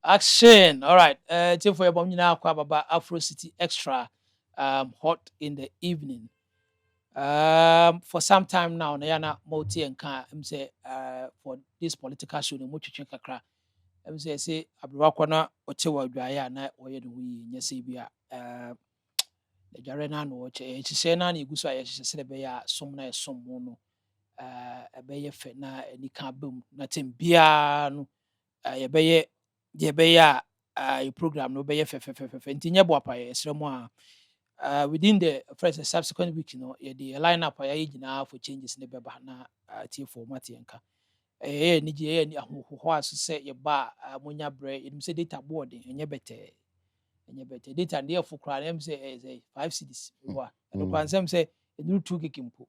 Action. All right. Take for your Bawumia Baba AfroCityXtra. Hot in the evening. For some time now, Nayana Moti and Ka, say, for this political show, the Muchi Kakra. Say, Abrakwana, Ochewa Dwaya, na Oye, we, Yesibia, the Jarena, no, Chisena, Gusa, Yesabea, Somna, Somono, a Bayer Fena, and Nikabum, nothing Biano, a Bayer, the Bayer, a program, no Bayer Fefe, Tinya Boapa, Esremo. Within the first subsequent week, the lineup I now for changes in the beba na tea for Matianka. Niji any who say your bar, Munya bread, you say data boarding, and your better data and therefore cry them say 5 cities. And the some say a new 2 gig input,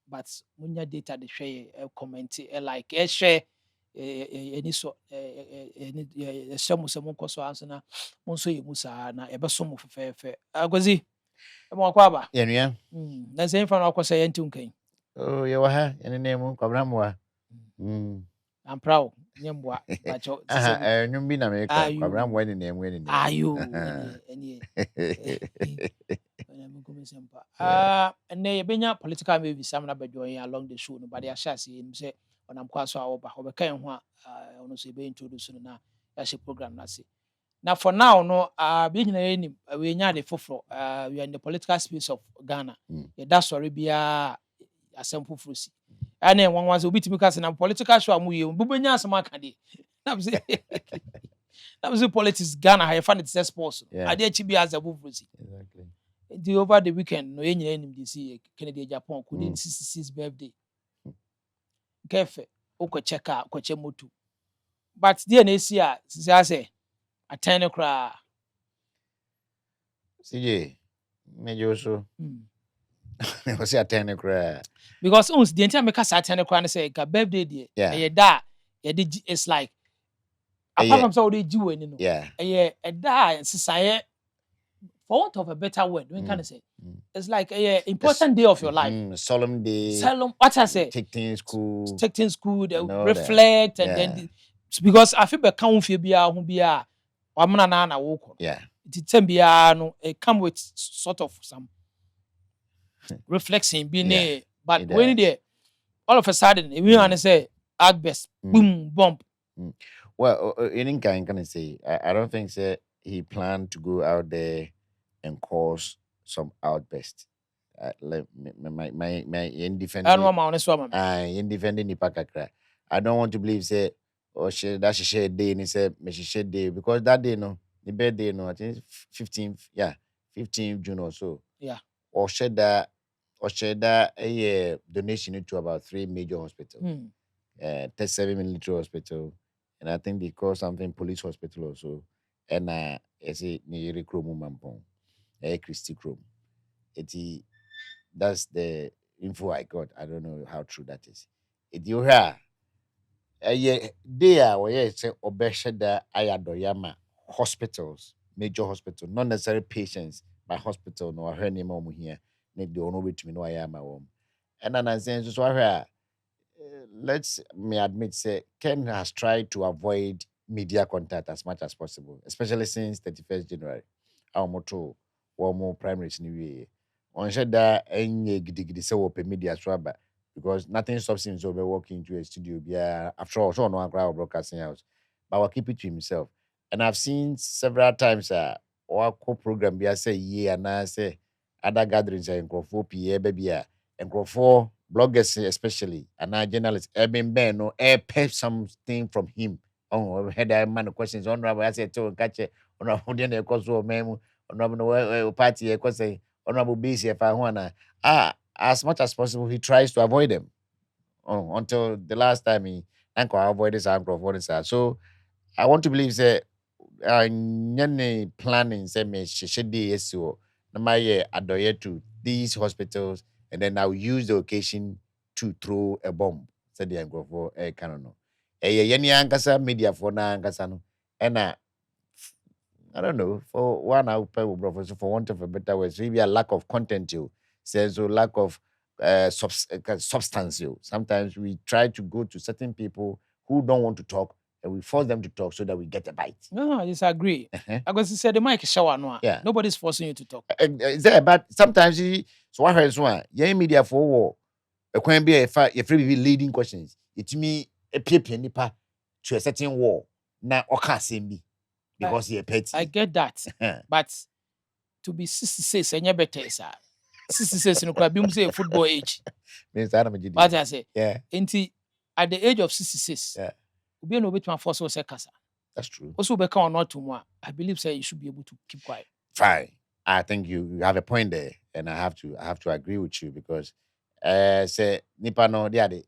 but Munya data the share comment like a share. Any so some koso answer na monso ye musa na ebe so mo fefe agozi mo kwa ba Yenua. na say fa na akoso ye ntu nkan Oh, you were here, and the name of Kabramwa. I'm proud nyemboa bacho Aha, you mean America, Kabram ayu winning name, winning name. ayu any when I'm going sempa and ne benya political maybe some na bejoin along the show no but ya sha say him say onam kwa so awoba obekan ho ono so be introduce no na ya she program na say. Now for now, no, we nya the foforo. We are in the political space of Ghana. Yeah, that's already be a sample frusi. And then one was a bit because in a political show, we bubenya some candy. That was the politics Ghana. I find it sports. I did be as a frusi. Exactly. The over the weekend, no any this Kennedy Japan couldn't 66th birthday. Kefe, oko check out, koche motu. But the NACA, say, a 10 o'clock. CJ, Major so. Was a 10 cry. Because the entire make us attend a say a birthday day. Yeah. Da. It's like apart from so they do you know. Yeah. A da and society for want of a better word, we can say. It's like a important day of your life. Solemn day. Solemn what I say. Take things cool. They reflect and then because I feel be count fi bia ho bia wamna na wo. Yeah. It bia no it come with sort of some reflection being but when there all of a sudden we want to say outburst boom bump. Well, in can say I don't think say he planned to go out there and cause some outburst. Like my independent independent Nipakakra. I don't want to believe say that she share day and say me she share day because that day no the birthday no I think 15th June or so. Yeah. Or share that a donation to about 3 major hospitals. 37 military hospital, and I think they call something police hospital also. And I say near Chrome Mampong, Christy Chrome. That's the info I got. I don't know how true that is. It you hear they are where say Obeshada Ayadoyama hospitals, major hospital, not necessarily patients, by hospital, no her name here. Need the only to me no I am my home. And then I say so let's me admit say Ken has tried to avoid media contact as much as possible, especially since 31st January. Our motto, one more primaries new year. On that any gidi so media swabba because nothing stops him so walking into a studio. Yeah, after all, so no crowd broadcasting house, but I'll keep it to himself. And I've seen several times or co-program be I say yeah and I say other gatherings and crofo PA baby and crofo bloggers especially and our journalists been ben no pay something from him. Oh, had I man questions on I said to catch it on a dinner cause memo on no party say honorable busy if I wanna as much as possible he tries to avoid them. Oh, until the last time he avoid this uncle so I want to believe say nyane planning say me shishidi yesu na my adoye to these hospitals and then I'll use the occasion to throw a bomb. Said the uncle canon. Yeni ankasa media for na ankasa no. And I don't know, for one out for want of a better word, maybe a lack of content you says so lack of substance you. Sometimes we try to go to certain people who don't want to talk and we force them to talk so that we get a bite. No, I disagree. Uh-huh. Because he said the mic is shower no. Yeah. Nobody's forcing you to talk. Is there, but sometimes so what happens one, yeah, media for war, a can be a free leading questions. It me a paper nipa to a certain war. Now, or can't see me because he a petty. I get that. But to be 66 and you better, sir. 66 in a football age. Means I don't But I say, yeah, at the age of 66, yeah, be no bit my force was a casa. that's true. Also, be or not to more. I believe, say, you should be able to keep quiet. Fine. I think you have a point there, and I have to agree with you because say nipa no they are the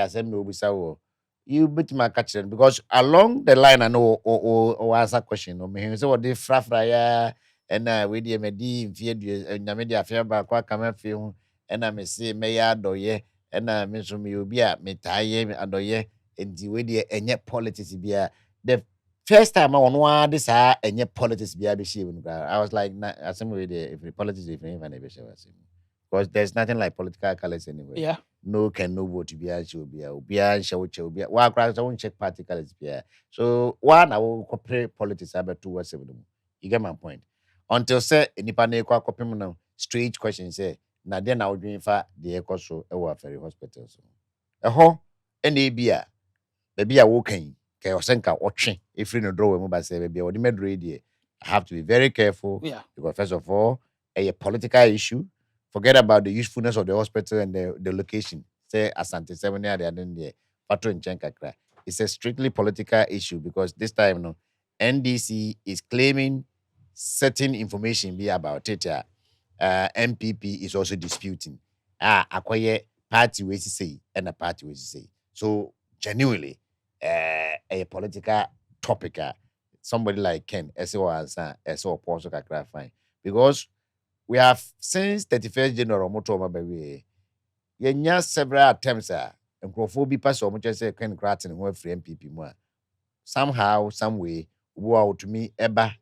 same no bisa you bit my catch because along the line I know or answer question no me say what they fra ya and we dey me di mfie nyame dey afia ba kwa kama fie ho and me say me ya adoye and me so me obi a me taye adoye enti we dey enye politics bia the first time I want this enye politics bia be she I was like asem we dey if the politics if even be she was because there's nothing like political colors anywhere. Yeah. No can no vote to be a show be a show be a why I won't check party colors be so one I will compare politics about 2 or 7. You get my point. Until say nipa na ekwa kopem no straight question say na then I would dream for the echo so e wa ferry hospital so. Eho ene bia baby a wo kan kai osenka otwe efri no draw mu ba say baby o de medro dey. I have to be very careful because first of all a political issue. Forget about the usefulness of the hospital and the location. Say Asante 7 they are there. Pato in Chenkakra. It's a strictly political issue because this time no NDC is claiming certain information be about it. MPP is also disputing. Acquire party we say and a party we say. So genuinely, a political topic. Somebody like Ken, SO answer, SO Poso Kakra fine. Because we have since 31st January motor baby. Yenya several attempts and bi pass or much say Ken Kratin who free MPP more. Somehow, some way, wow to me, Emma,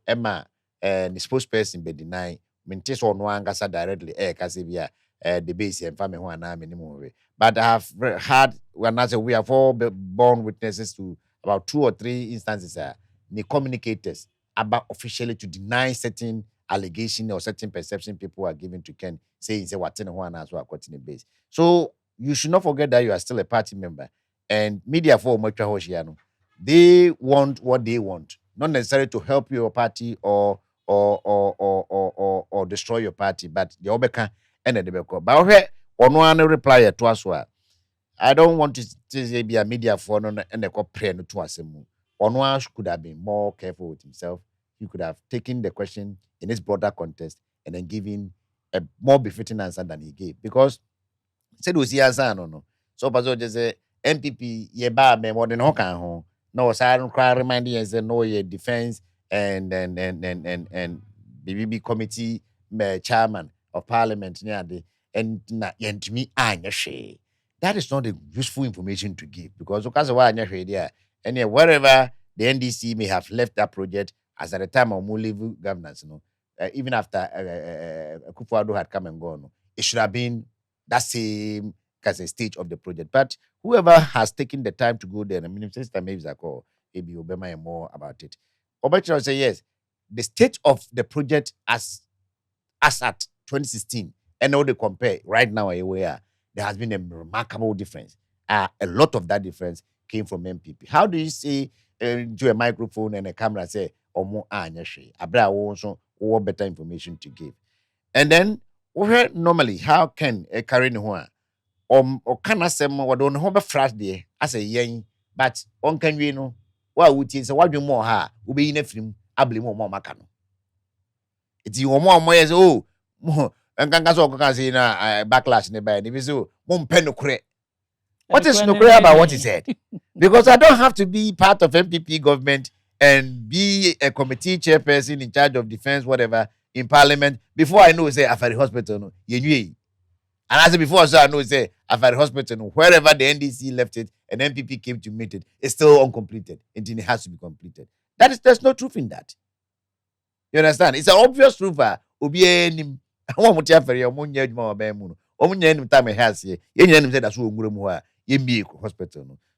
and the spokesperson be deny. Mintis or no angasa directly, Casivia, the base and family one minimum. But I have had when I say we have all born witnesses to about 2 or 3 instances, the communicators about officially to deny certain allegation or certain perception people are giving to Ken, saying say what one as well base. So you should not forget that you are still a party member. And media for Mocha they want what they want, not necessarily to help your party or destroy your party, but the obeka and the beko. But okay, on one reply to us. I don't want to say be a media for no and the pray no to us. Onwa could have been more careful with himself. He could have taken the question in its broader context and then given a more befitting answer than he gave. Because said was answer no. So Pazo just say MPP ye ba me more than hokan ho. No, so I don't cry reminding us no ye defense and BBB committee chairman of parliament near the and na yentimi anya she. That is not a useful information to give because why there and wherever the NDC may have left that project as at the time of Mulivu governance, even after Akufo-Addo had come and gone, it should have been that same as a stage of the project. But whoever has taken the time to go there, and Minister maybe maybe Obama and more about it. Obacho say yes, the state of the project as at 2016, and now they compare right now where there has been a remarkable difference. A lot of that difference came from MPP. How do you say to a microphone and a camera say, "Omo anyashe"? Abra also better information to give. And then normally how can a carry no one or can I say more don't have a flash there as a yen, but on can you know what is what you more ha will be in a film abli more macano. It's you more oh and can say backlash nearby and if you so one pen what is no about what he said? Because I don't have to be part of MPP government and be a committee chairperson in charge of defense, whatever, in parliament before I know say Afari Hospital. No, and I said before I know say Afari Hospital, no, wherever the NDC left it and MPP came to meet it, it's still uncompleted until it has to be completed. There's no truth in that. You understand? It's an obvious truth.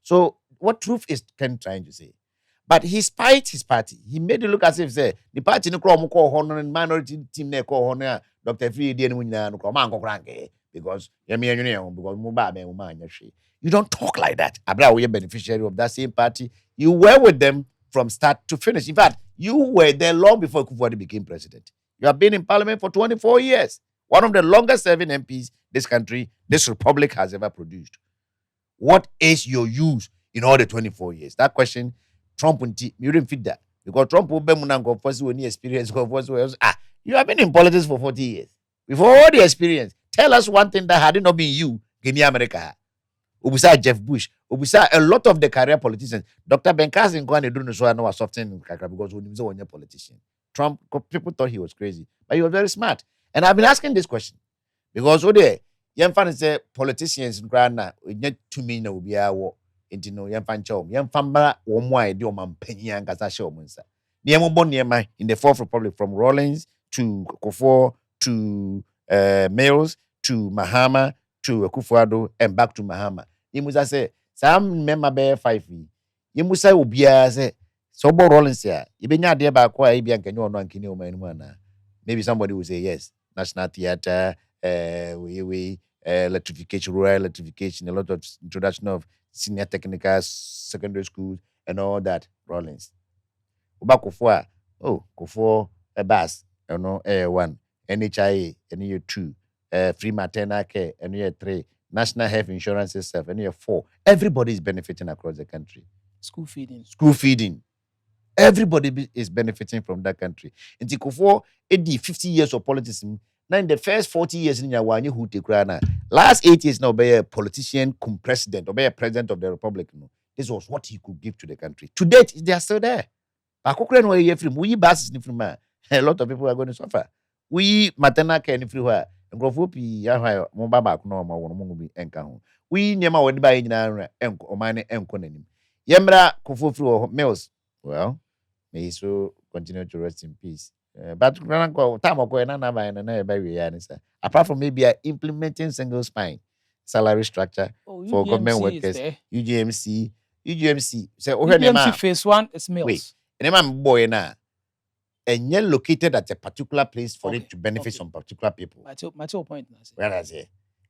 So what truth is Ken trying to say? But he spite his party. He made it look as if say the party no call honor and minority team ne call honor Dr. Free Day no because you don't talk like that. Abra we beneficiary of that same party. You were with them from start to finish. In fact, you were there long before Kufuor became president. You have been in parliament for 24 years. One of the longest serving MPs this country, this republic has ever produced. What is your use in all the 24 years? That question, Trump you didn't fit that. Because Trump will be any experience. You have been in politics for 40 years. With all the experience, tell us one thing that had not been you, Guinea America. Ubisa Jeff Bush, Ubisa a lot of the career politicians. Dr. Ben Carson go and do so I know softening because when he was a politician. Trump, people thought he was crazy, but he was very smart. And I've been asking this question because young fans say politicians in Ghana, we need 2 million will be our into no young fan show. Young family, one way, do man penny and Gazasho Munsa. Near in the Fourth Republic from Rawlings to Kufuor to Mills to Mahama to Akufo-Addo and back to Mahama. You must say, some member bear 5 feet. You must say, Ubia say, so about Rollins here. You be not there by quite a can you non kino man. Maybe somebody will say yes. National Theatre, electrification, rural electrification, a lot of introduction of senior technical secondary schools and all that. Rollins. Uba Kufuor, Kufuor a bus, one, NHIA, and year 2, free maternal care, and year 3, national health insurance itself, and year 4. Everybody is benefiting across the country. School feeding. Everybody is benefiting from that country. And Kufuor, 50 years of politics. Now in the first 40 years in Yawani who take last 8 years now be a politician, president, or be a president of the republic. This was what he could give to the country. To date, they are still there. We buses a lot of people are going to suffer. We maternal care everywhere. We nyama wadi ba nyina enko omane enko nanim. Yemra Kufuor Mills. Well, may he so continue to rest in peace. But apart from maybe implementing single spine salary structure for government workers, UGMC. So UGMC phase 1 is Mills. Wait, and boy na and you're located at a particular place for it to benefit some particular people. My point. Where I say,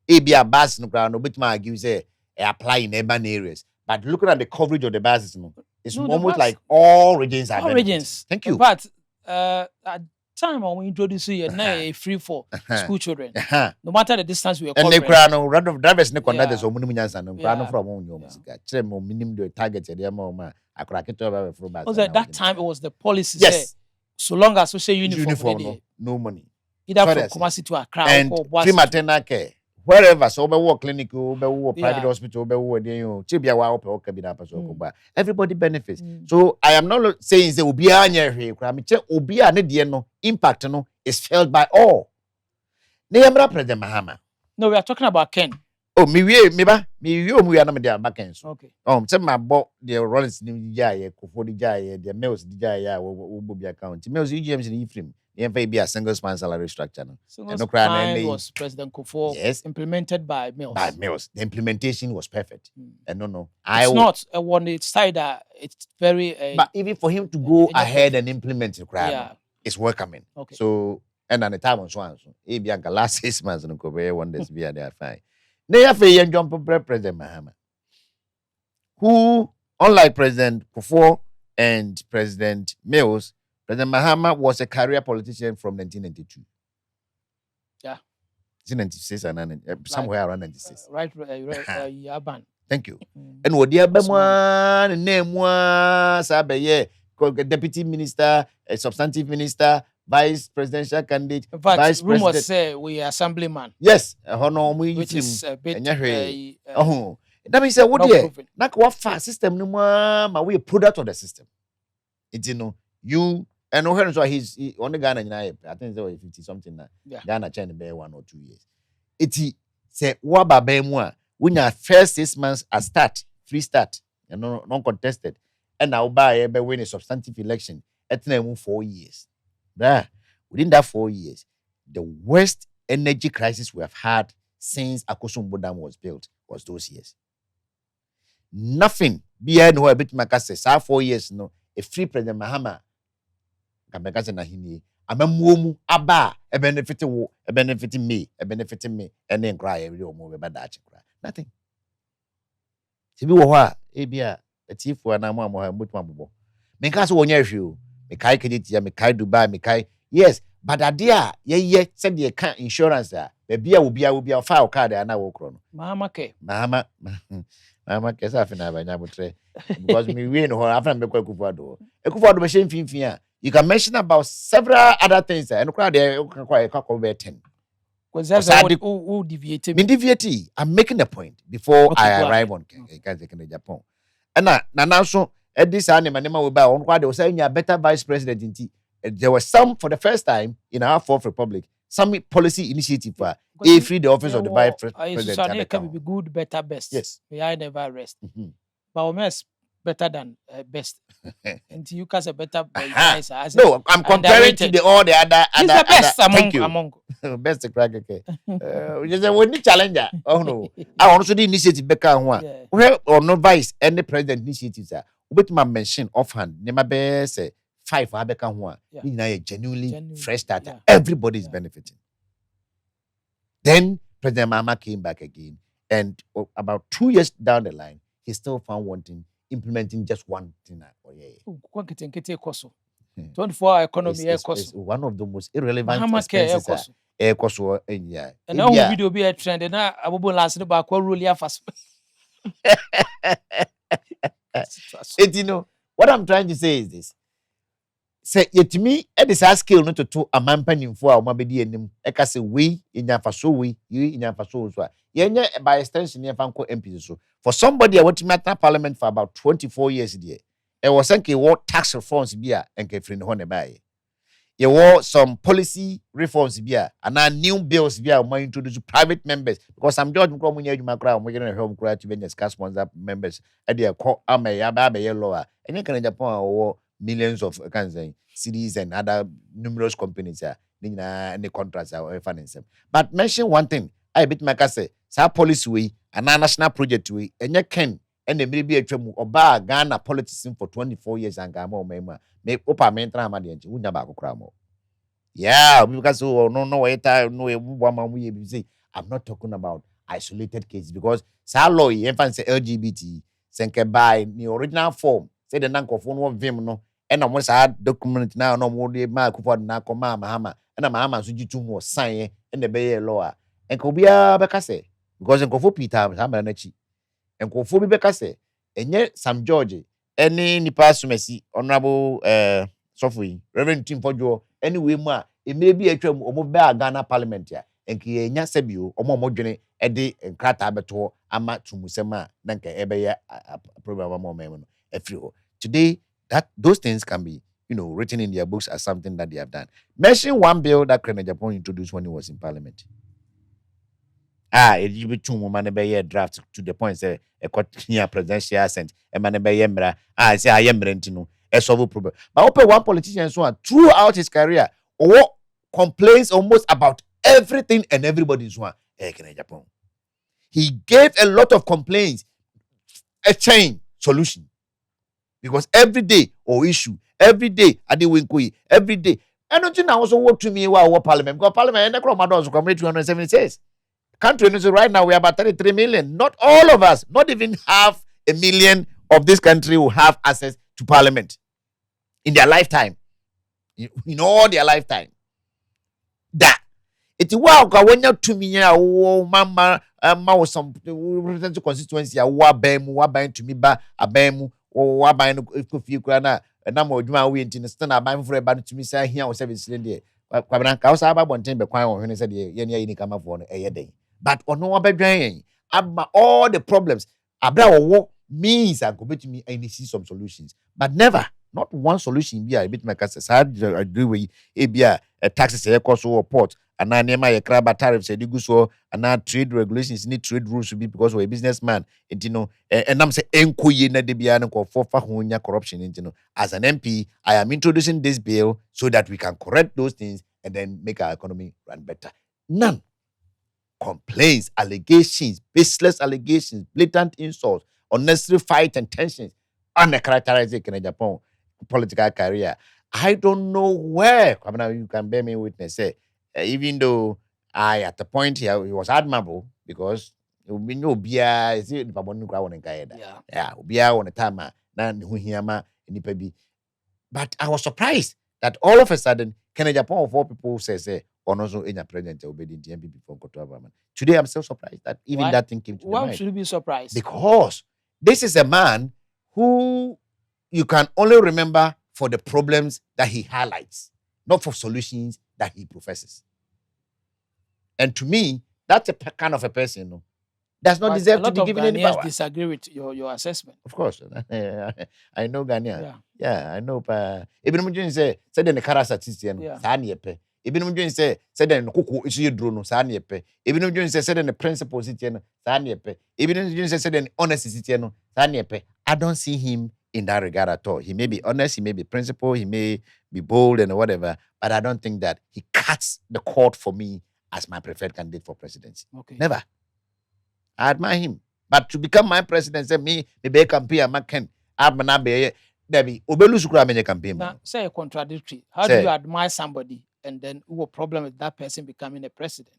ABA bus no ground, no bit my give say apply in urban areas. But looking at the coverage of the buses, it's almost like all regions are regions. Thank you. But at time when we introduce you now free for school children, no matter the distance we are covering. And they crown no drivers no conductors or minimum and crown from one minimum the target at the moment. I that time it was the policy. Yes. So long as social uniform no money. Either from Kumasi to Accra and free maternal care. Wherever, so over clinic, over private hospital, everybody benefits. So I am not saying there will be impact is felt by all. President Mahama. No, we are talking about Ken. Oh, we are not back ends. Okay. Some my bought the Rollins New Jaya, Kufuor Jaya, the Mills Jaya, will be account. Mills UGMs in Ephraim. Be a single span salary structure. Single span was President Kufuor implemented by Mills. The implementation was perfect. And it's not when it started. It's very. But even for him to go ahead and implement it, it's welcoming. Okay. So and at the time on Swan, Bianca last 6 months no Korea one this be they are fine. They have a young jump President Mahama, who, unlike President Kufuor and President Mills, President Mahama was a career politician from 1992. Yeah. 1996 and somewhere around 96. Right, Yaban. Thank you. And what the Abama name was deputy minister, a substantive minister, vice presidential candidate, vice president. Rumors say we are assemblyman. Yes, which is a bit. That means what dear? What fast system no more? We a product of the system. It's you. And no, so he's on the Ghana. I think there was 50 something now. Yeah. Ghana China bear 1 or 2 years. It's say waba be moi. When your first 6 months a start, free start, and non-contested, and now by win a substantive election. At 4 years. Within that 4 years, the worst energy crisis we have had since Akosombo Dam was built was those years. Nothing. Behind who a bit makase 4 years a free President Mahama Kamekasa na hini amamuomu aba e benefit wo e benefit me and then cry every omo be bada chekra nothing tibi wo ho a ebia atifu ana mo amo ha mutu abobo me ka so wonya hwe o me kai keditia me kai Dubai me kai yes but ade a ye se de ka insurance a be bia wo bia file card ana wo kro no Mahama ke sa fina banya botre because me we no ho after me kwa Ekufuado be shem finfin a you can mention about several other things and crowd there can be 10 because that's who deviate me deviate I'm making a point before Okay, I go arrive on Japan and na so this anima we buy on kwade we say a better vice president inti there was some for the first time in our fourth republic some policy initiative for a free the office of the vice president it can be good better best yes may I never rest Bawumia is better than best and you can say better vice no I'm comparing to all the other he's the best among best crack okay you say we need challenger oh no I also the initiative beka ho a we or no vice any president initiatives a obetima mention offhand nema be say 5 abeka ho a you genuinely fresh starter everybody is benefiting then President Mahama came back again and about 2 years down the line he still found wanting implementing just one thing. 24-hour economy is one of the most irrelevant expenses. And now video be a trend and abubu last ba kwa rule fast. You know what I'm trying to say is this. Say yet me at this skill not to a man penny for our mabedi enim eka say we in your faso we you in your faso so yenye by extension ye fanko MP so for somebody I want to matter parliament for about 24 years there it was sanke what tax reforms bia enke free no ne bae ye war some policy reforms bia and new bills bia we introduce private members because some judge mko munye adwuma kra mo gene help kra to be sponsor members e dey call amaya ba be lower enye kan Japan or millions of cities and other numerous companies any contracts are financing. But mention one thing, I bit my say, sa policy way and a national project way, and you can and there may be a trem or bar Ghana politician for 24 years and Gamo mema make opa mentra madianchi, unabako cramo. Yeah, because no say I'm not talking about isolated cases because sa law say LGBT senke by the original form say the nanko phone one vim no and I was document now no more the mark for na koma Mahama and Mahama so jitu mo sign and the bay law and kobia bekase because en kofo Peter Hama na chi en kofo bi bekase enye Sam George any nipa sumesi honorable Sofui Reverend Tim Fojo anyway mu a e may be atwam omo be Ghana parliament ya enke enya sebio omo modwene e de nkrata beto ama tumusema na nka ebe ya program ama no efri today that those things can be written in their books as something that they have done. Mention one bill that Japan introduced when he was in parliament. It be two man be draft to the point say a presidential assent e man be yemra say I am rentino a solve problem. But open one politician so throughout his career or complains almost about everything and everybody's one Japan. He gave a lot of complaints, a chain solution. Because every day issue, every day Adiwinkui, every day. And don't you now also work to me while parliament? Because parliament and the Cromados come 276. Country right now we are about 33 million. Not all of us, not even half a million of this country will have access to parliament in their lifetime. In all their lifetime. That it's wow when you to me mama some representative constituency wa to me ba abemu wa ban no kofi kura na ma odwuma we nti stand aban for eba no to me say hia o service le kwabran ka o sa ba bonten be kwan o hwene say de ye ne yi kama fo no eye den but ono obedwan yen abba all the problems abra wo means I go betumi and see some solutions but never not one solution be a bit my case I agree with ebia taxes e cost or port and na nema ye kraba tariffs e digu so and trade regulations need trade rules to be because we a businessman and I'm say enkoye na de bia no for honya corruption as an MP I am introducing this bill so that we can correct those things and then make our economy run better. None complaints, allegations, baseless allegations, blatant insults, unnecessary fight and tensions, uncharacterized in Japan. political career, I don't know where. I mean, you can bear me witness. Say, even though at the point here, it was admirable because we know Bia is it Yeah. yeah, Bia on a time, nan Huhiama, and but I was surprised that all of a sudden, Kennedy Japan of all people say, or also in a president obeying the MPP from Kotoabaman. Today, I'm still surprised that even Why? that thing came to the Why mind. should you be surprised? Because this is a man who you can only remember for the problems that he highlights, not for solutions that he professes. And to me, that's a kind of a person who does not But deserve a to lot be of given any Ghanaians power. disagree with your assessment. Of course, I know Ghanaian. Yeah. Yeah, I know. Even when say the Karasa Titian, Yeah. Saniepe. Even when you say the Kuku is your drone, Saniepe. Even when you say the principal Citian, Saniepe. Even when you say the honest Citian, Saniepe. I don't see him in that regard at all. He may be honest, he may be principled, he may be bold and whatever, but I don't think that he cuts the cord for me as my preferred candidate for presidency. Okay. Never. I admire him. But to become my president, say me be campaign, I can. I'm not be Debbie. Obelu sukura menye campaign. Now, say contradictory. How do Say. you admire somebody and then who a problem with that person becoming a president?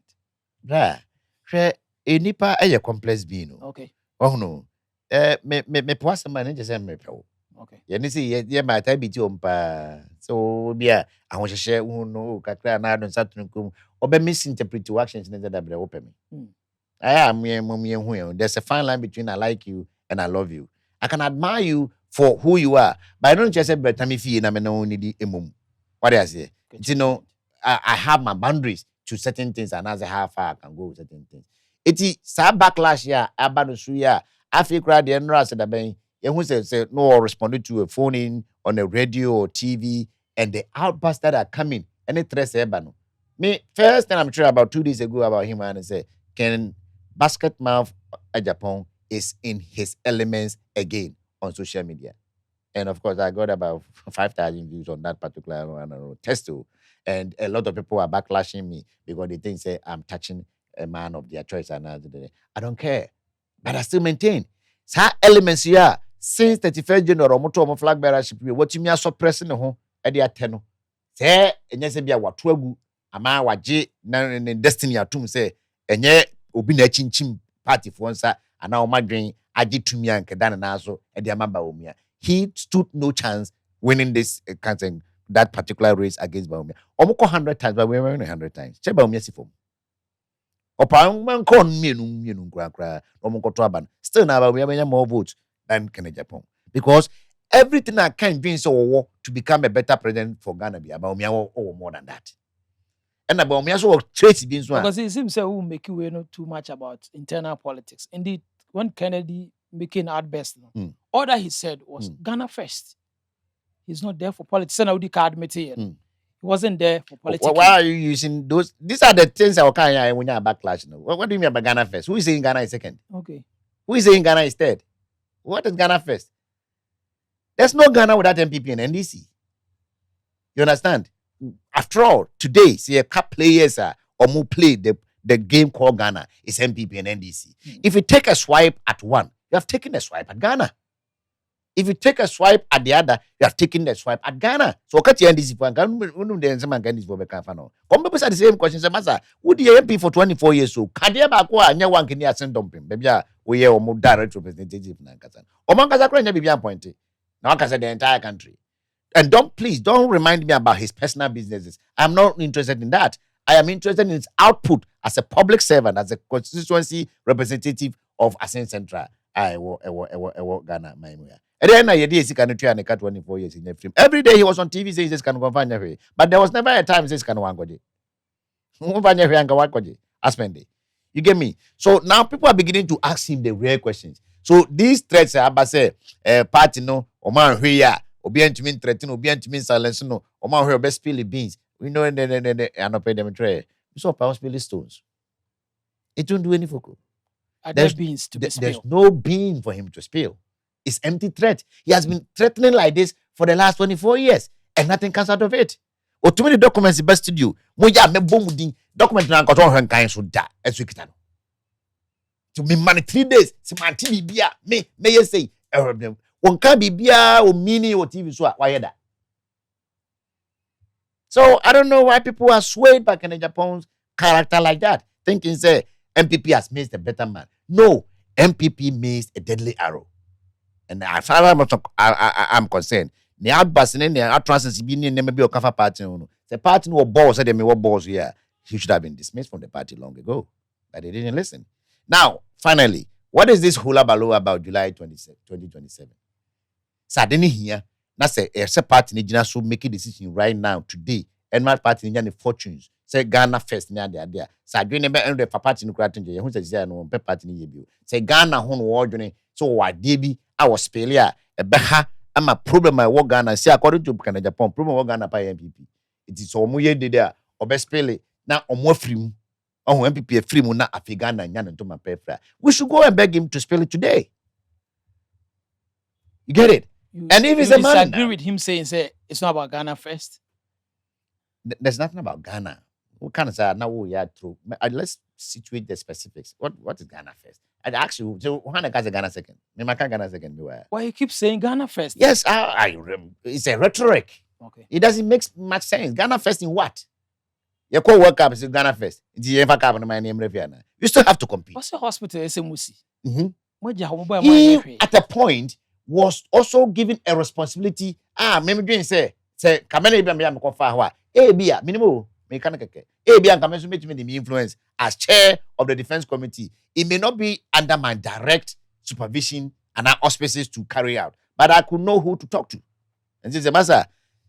Right. She enipa a complex being. Okay. Oh no. Me poasa man just say me pew. Okay. You see, ye my time be umpa. So yeah, I want to share no kakra na don satunkum. Obe misinterpret actions in that bre open me. There's a fine line between I like you and I love you. I can admire you for who you are, but I don't just say better me fee na me no need emum. What do I say? You know, I have my boundaries to certain things, and as how far I can go with certain things. It's sa backlash ya abanu suya. I feel crowd the enra said that who say no responding to a phone in on a radio or TV, and the outbursts that are coming and it threats ebano. Me first time I'm sure about 2 days ago about him and I say can basket mouth Agyapong is in his elements again on social media. And of course, I got about 5,000 views on that particular test. And a lot of people are backlashing me because they think say I'm touching a man of their choice. And I don't care. But I still maintain. Sa elements here, since 31st January, moto flag bearership, what you mean suppressing the home at the ateno. Say, and yes, be a watuagu, ama waje, na destiny atum say, and yet obi na chinchim party for once and now my dream aji to me and kedana naso and the Bawumia. He stood no chance winning this that particular race against Bawumia. Omoko 100 times, but we were 100 times. Che Bawumia si form. Opa man kon mienu kra omoko to aban. Still now Bawumia more votes than Agyapong because everything I can do so to become a better president for Ghana be Bawumia or more than that. And about me also trace being so. Because it seems that we make you know too much about internal politics. Indeed, when Kennedy became outburst, all that he said was Ghana first. He's not there for politics. And I would admit it. He wasn't there for politics. Why are you using those? These are the things that can when you're backlash. What do you mean by Ghana first? Who is saying Ghana is second? Okay. Who is saying Ghana is third? What is Ghana first? There's no Ghana without MPP and NDC. You understand? After all, today, see a couple players or more play the game called Ghana is MPP and NDC. If you take a swipe at one, you have taken a swipe at Ghana. If you take a swipe at the other, you have taken the swipe at Ghana. So cut your NDC for come people say the same question. Say, Masa, who the MP for 24 years so? Kadia Bakwa, and one can send dumping. Baby, we are more direct representative. Omankasa Kran be appointed. Now I the entire country. And don't remind me about his personal businesses. I'm not interested in that. I am interested in his output as a public servant, as a constituency representative of Ascent Central. I will Ghana, my moya. And then I did 24 years in the film. Every day he was on TV saying this can go find every. But there was never a time this can go on. You get me? So now people are beginning to ask him the real questions. So these threats are about say party no or man here. Obi antimi threaten, obi antimi silence no. Oma who best spill the beans. We know and not pay them tray. We saw power spill stones. It won't do any focus. There's beans to be spilled. There's no bean for him to spill. It's empty threat. He has been threatening like this for the last 24 years, and nothing comes out of it. Or too many documents in best studio. Moya me boom document na koto hen kan so da esu kitano. To me man 3 days, si man TV bia me say one can be bia o mini o TV so why da. So I don't know why people are swayed by Agyapong'S character like that, thinking say MPP has made a better man. No, MPP means a deadly arrow. And as far as I'm concerned, the outburst and the outrances being in maybe a cover party. The party no balls said they may balls here. He should have been dismissed from the party long ago. But they didn't listen. Now, finally, what is this hula baloo about July 2027? So I didn't hear. That's a party in so make a decision right now, today. And my party in the fortunes. Say Ghana first near the idea. So I didn't remember the party in Kratin. Who says, yeah, no, party in you. Say Ghana, home wardrobe. So what, DB, I was failure. A beha, I'm a problem. My work Ghana. See, according to Japan, problem work Ghana by MPP. It is so muye de there. Or best pele. Now, or more free. Oh, MPP a free muna Afghana and Yan to my pefra. We should go and beg him to spell it today. You get it? And if it's a man, disagree with him saying, say it's not about Ghana first. There's nothing about Ghana. We can't say now we are through. Let's situate the specifics. What is Ghana first? I'd ask you. So why not Ghana second? Me can't Ghana second. Why you keep saying Ghana first? Yes, it's a rhetoric. Okay. It doesn't make much sense. Ghana first in what? You call World Cup is Ghana first. You still have to compete. What's the hospital? SMUC. He at a point was also given a responsibility. Maybe doing say Kamene be me ko fa ho a bia minimum me kan keke. Bia Kamene so me the influence as chair of the defense committee. It may not be under my direct supervision and auspices to carry out, but I could know who to talk to. And since the master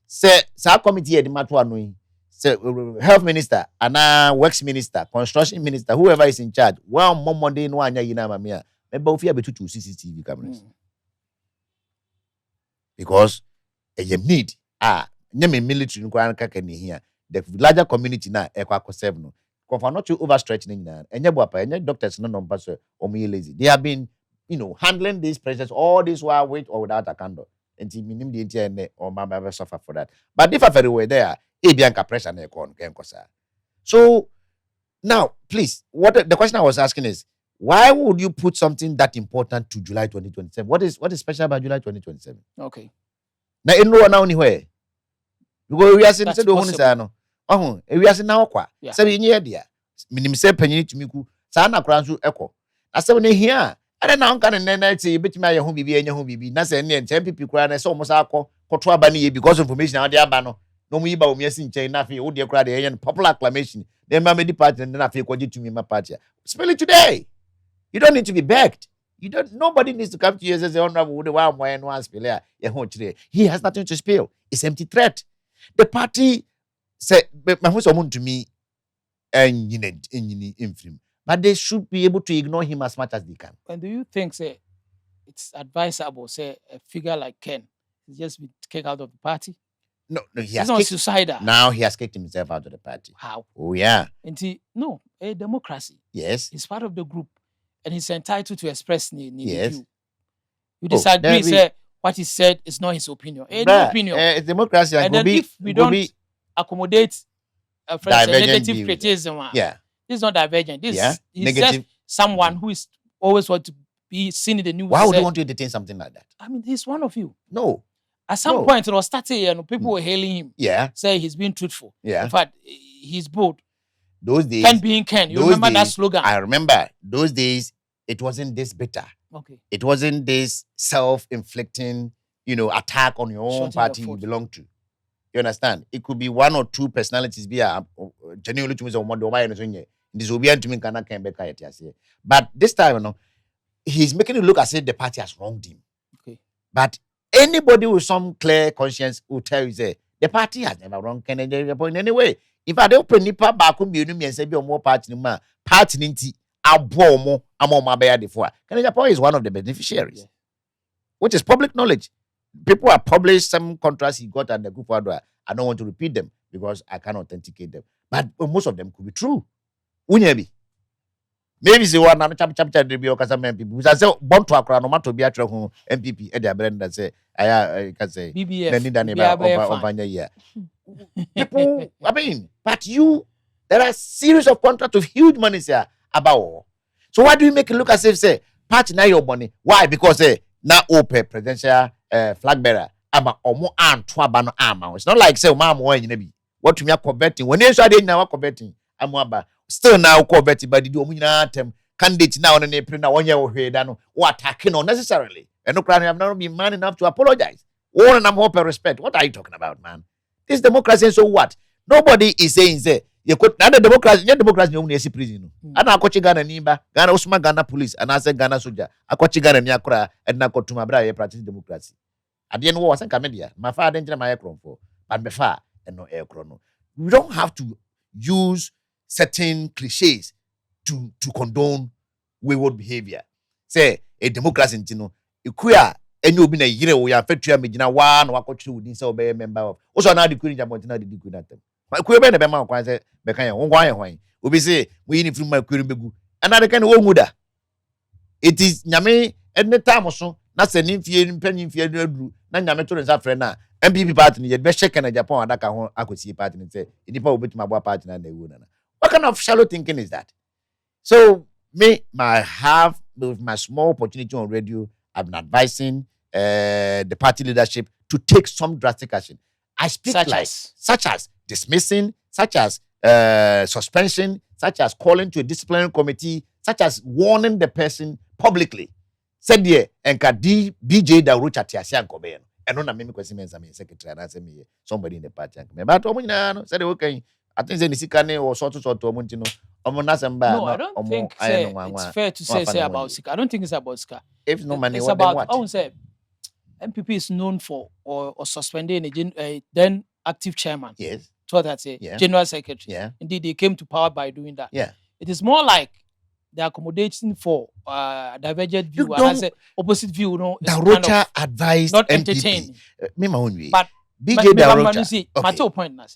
say committee the matter annoying. Say health minister and works minister, construction minister, whoever is in charge. Well, more Monday no anya yina mamia. Maybe if you have to CCTV cameras. Because you need nyame military no kan here. The larger community na ekwa serve no. Confer not to overstretch na. Enye boapa, enye doctors no number so omo lazy. They have been, handling these pressures all this while with or without a candle. And minim the entire or mama suffer for that. But if I very well there, bianca pressure na ekon kenkosa. So now, please, what the question I was asking is, why would you put something that important to July 2027? What is special about July 2027? Okay. Now, in no one anywhere. Because we are saying the one is no. We are saying now kwa. So we need there. Minim say penny to miku. Sana kransu echo. I say when here. I don't know can and say bit my home bibi and home bibi. Na say near 10 people cry and so almost akọ bani because information out there bano. No me Bawumia sin chain na fi o de cry the popular acclamation. Then my party and then I feel to me my party. Spell it today. You don't need to be begged. Nobody needs to come to you and say, honorable, one spell. He has nothing to spill. It's empty threat. The party said, my husband to me, and influence. But they should be able to ignore him as much as they can. And do you think, say, it's advisable, say, a figure like Ken just be kicked out of the party? No, he has not suicidal. Now he has kicked himself out of the party. How? Oh, yeah. And a democracy. Yes. He's part of the group. And he's entitled to express his yes. view. You disagree, say what he said is not his opinion. Opinion. It's democracy. And then if we don't accommodate a negative criticism, this is not divergent. This is just someone who is always want to be seen in the news. Why would you want to entertain something like that? I mean, he's one of you. No. At some point, it was starting, people were hailing him. Yeah. Say he's being truthful. Yeah. In fact, he's bold. Those days, Ken being Ken. You remember that slogan? I remember those days. It wasn't this bitter. Okay. It wasn't this self-inflicting, attack on your own party you belong to. You understand? It could be one or two personalities. Genuinely to me, this will be to me. But this time, he's making it look as if the party has wronged him. Okay. But anybody with some clear conscience will tell you, say the party has never wronged Kennedy in any way. If I don't put nipa back and say be more party ninti abomo amoma beya defo. Agyapong is one of the beneficiaries, which is public knowledge. People have published some contracts he got at the group. I don't want to repeat them because I can't authenticate them, but most of them could be true. Unyebi. Maybe the one I'm chapter de be okasa people. We say born to akra no matter be atra ho MPP e dey brand that say I can say BBF. People, I mean, but there are series of contracts of huge money here about. So why do you make it look as if say party now your money? Why? Because now open presidential flag bearer ama omo antwa ba no ama. It's not like say mama one be. what me converting when you say now converting amwaba still now converting but the omunyina atem candidate now on an April now 1 year we no what attacking unnecessarily and no crime have not been man enough to apologize. All and I'm hope and respect. What are you talking about, man? This democracy, so what? Nobody is saying say you could not democracy, your democracy only a prison. And I coach Ghana Nimba, Ghana Usma Ghana police, and I said Ghana soldier, I coach Ghana Nyakura, and Nako to my brother practice democracy. At the end was a comedia. My father didn't my aircraft for, but my father and no air chrono. We don't have to use certain cliches to condone wayward behavior. Say a democracy, you know, you queer. And you been a year we are fetching me one or coach within so be a member of. Also, now the Queen Jamontina did good at them. My queer ben a bema quite Becaya, one we say we need from my queer begu. Another kind of muda. It is Yame and the time or so, not an inferior penny fear, Nanyamato and Safrena, MPP party, yet best check and Japan, I could see party and say, it depends with my party and they wouldn't. What kind of shallow thinking is that? So, me, I have with my small opportunity on radio. I've been advising the party leadership to take some drastic action. I speak such as dismissing, such as suspension, such as calling to a disciplinary committee, such as warning the person publicly. Said yeah, and BJ da Rocha Tiasian Kobe. And on a mimic was MENSAH secretary, and I said me somebody in the party. But Omina said okay. I think the Sikane or sort of Montino. No, I don't think it's fair to say about Sika. I don't think it's about Sika. If no money, it's about what? I won't say MPP is known for or suspending a then active chairman. Yes. So what I say, general secretary. Yeah. Indeed, they came to power by doing that. Yeah. It is more like the accommodation for divergent view and I say opposite view. No, the Rocha advised not MPP. entertain. Me my own way. But BJ da Rocha. My two point na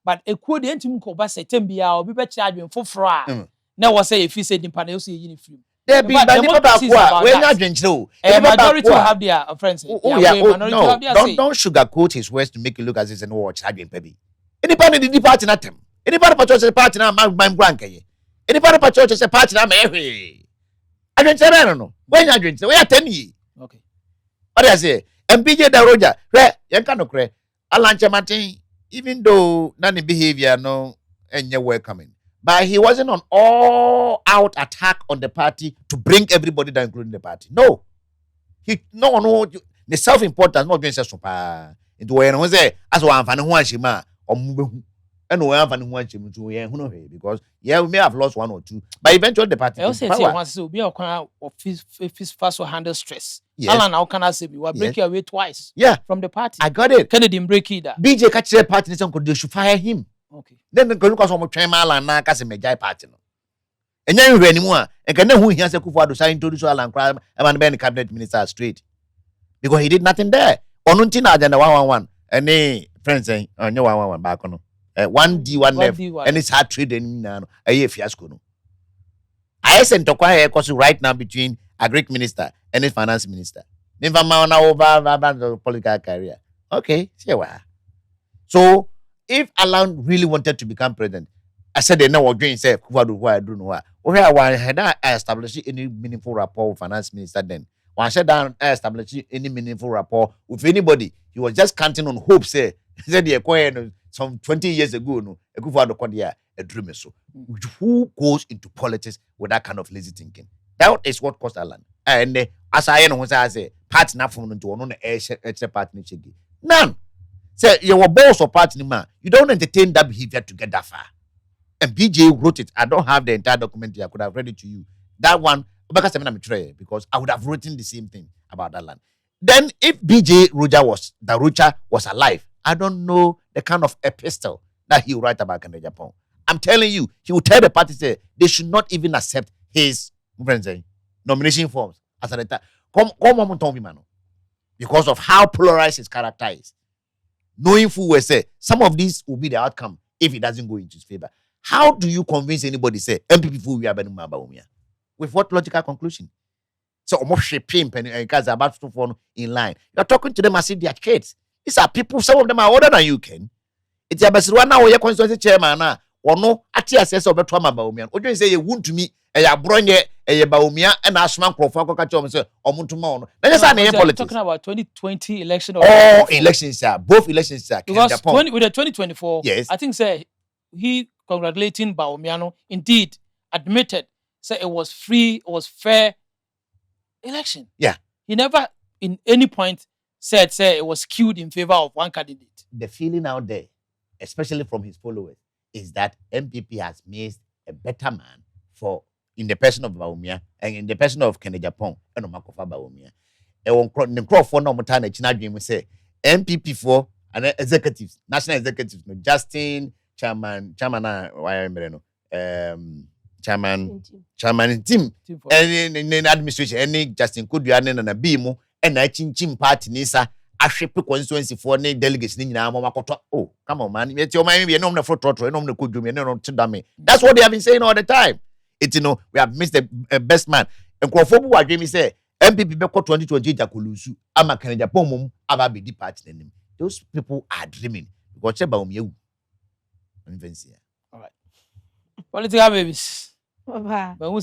but a quote the antim ko ba say tembia obi be charge me foforo na was say if you say nimpa na you say yin free there be but we not adventure majority have their friends don't sugarcoat his words to make it look as if no watch charge baby anybody the party na tem anybody patrol party na my grand kay anybody patrol party na me adventure no when adventure we are 10 years okay what I say MPJ da Roger yanka no kre alanche martin. Even though none behavior no and you're welcoming, but he wasn't on all out attack on the party to bring everybody down, including the party. No, no, the self importance not against us. Into when was there as one fan who shima or move and we have an one shim to because we may have lost one or two, but eventually the party. I also say once to be a kind of fast or handle stress. Yes. Alan, how can I say we were breaking away twice? Yeah, from the party. I got it. Kennedy didn't break either. BJ catch the party, they should fire him. Okay. Then the Koluka some train Alan na kasi majai party no. And then you anymore. And can who he has a kufu to sign to do Alan crime and ben cabinet minister straight because he did nothing there. Onuntina agenda 111 and they friends saying no 111 back on. 1D1 left and it's hard trading now. A fiasco no. I sent to quiet right now between a Greek minister and his finance minister. Never mind over political career. Okay, see what. So if Alan really wanted to become president, I said they know what doing say what do I do know. Where I had established any meaningful rapport with finance minister then. When I said down establish any meaningful rapport with anybody, he was just counting on hope. Say he said the acquired some 20 years ago, no, a dream so. Who goes into politics with that kind of lazy thinking? That is what cost Alan. And as I know, I say, party not from into one extra party. None. Say you were boss or party man. You don't entertain that behavior to get that far. And BJ wrote it. I don't have the entire document here. I could have read it to you. That one, because I would have written the same thing about that land. Then if BJ Roger was alive, I don't know the kind of epistle that he would write about Agyapong. I'm telling you, he would tell the party say they should not even accept his nomination forms as a letter. Come on, Tommy Mano. Because of how polarized his character is. Knowing full well say some of these will be the outcome if it doesn't go into his favor. How do you convince anybody say MPP full we are Bawumia? With what logical conclusion? So almost shaping because about to fall in line. You're talking to them as if they are kids. These are people, some of them are older than you, Ken. It's a best one now, your constituency chairman. ono ati asese obeto ama Bawumia odwen say ye wuntumi eya bronye eye Bawumia na asoma nkrofo akọka che say omuntuma ono na just say na politics talking about 2020 election or elections sir both elections sir because with the 2024 yes I think say he congratulating Bawumia indeed admitted say it was free, it was fair election. Yeah, he never in any point said say it was skewed in favor of one candidate. The feeling out there, especially from his followers, is that MPP has missed a better man for in the person of Bawumia and in the person of Agyapong and Omakofa Bawumia. And when the crowd for no more time, we say MPP for and executives, national executives, no Justin, chairman, chairman team, any administration, any Justin Kuduane and a Bimo, and I chin party nisa. Ahwepe constituency for ne delegates ni nyina makoto. Oh, come on man. Yet your mind be no for trotro, no kudumi, no chidame. That's what they have been saying all the time. It we have missed the best man. And Krofobu wa dream say MPP beko 2020 jakulusu ama Agyapong mum aba be party nim. Those people are dreaming. Because cheba umye. All right. Political babies. Papa. But who